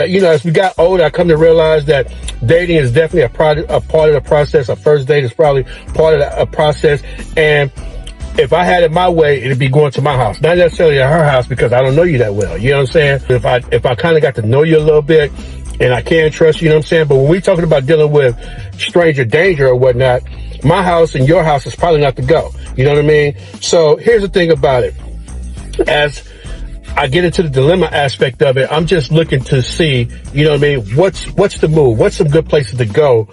You know, as we got older, I come to realize that dating is definitely a part of the process. A first date is probably part of a process. And if I had it my way, it'd be going to my house, not necessarily at her house, because I don't know you that well. You know what I'm saying? If I kind of got to know you a little bit and I can trust you, you know what I'm saying? But when we talking about dealing with stranger danger or whatnot, my house and your house is probably not the go. You know what I mean? So here's the thing about it. As I get into the dilemma aspect of it, I'm just looking to see, you know what I mean, what's the move? What's some good places to go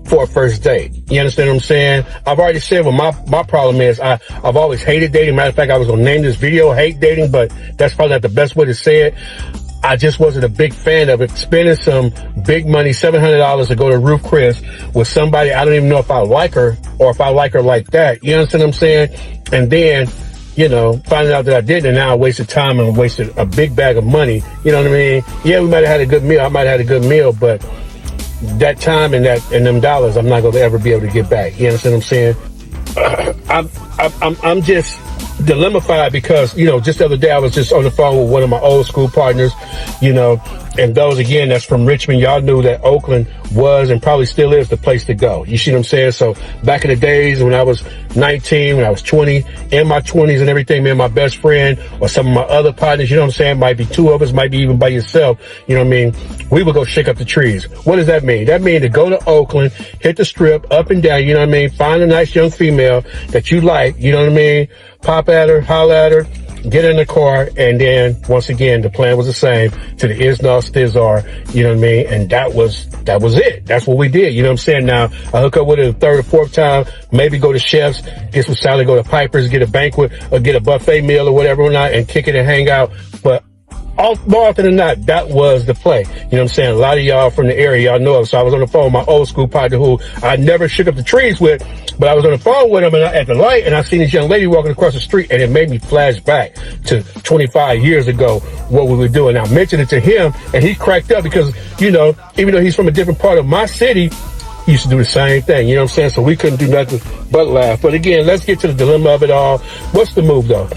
for a first date? You understand what I'm saying? I've already said what my problem is. I've always hated dating. Matter of fact, I was gonna name this video Hate Dating, but that's probably not the best way to say it. I just wasn't a big fan of it. Spending some big money, $700 to go to Ruth Chris with somebody I don't even know if I like her or if I like her like that. You understand what I'm saying? And then, you know, finding out that I didn't, and now I wasted time and wasted a big bag of money. You know what I mean? Yeah, we might have had a good meal. I might have had a good meal, but that time and them dollars, I'm not going to ever be able to get back. You understand what I'm saying? I'm just dilemmified because, you know, just the other day I was just on the phone with one of my old school partners, you know, and those, again, that's from Richmond. Y'all knew that Oakland was and probably still is the place to go. You see what I'm saying? So back in the days when I was 19, when I was 20, in my 20s and everything, me and my best friend or some of my other partners, you know what I'm saying? Might be two of us, might be even by yourself. You know what I mean? We would go shake up the trees. What does that mean? That means to go to Oakland, hit the strip up and down, you know what I mean? Find a nice young female that you like, you know what I mean? Pop at her, holler at her, get in the car, and then once again the plan was the same to the Isnar Stizar, you know what I mean? And that was it. That's what we did, you know what I'm saying? Now I hook up with it a third or fourth time, maybe go to Chef's, get some salad, go to Piper's, get a banquet or get a buffet meal or whatever or not, and kick it and hang out. But more often than not, that was the play. You know what I'm saying? A lot of y'all from the area, y'all know him. So I was on the phone with my old school partner who I never shook up the trees with, but I was on the phone with him and at the light, and I seen this young lady walking across the street, and it made me flash back to 25 years ago, what we were doing. I mentioned it to him, and he cracked up because, you know, even though he's from a different part of my city, he used to do the same thing. You know what I'm saying? So we couldn't do nothing but laugh. But again, let's get to the dilemma of it all. What's the move, though?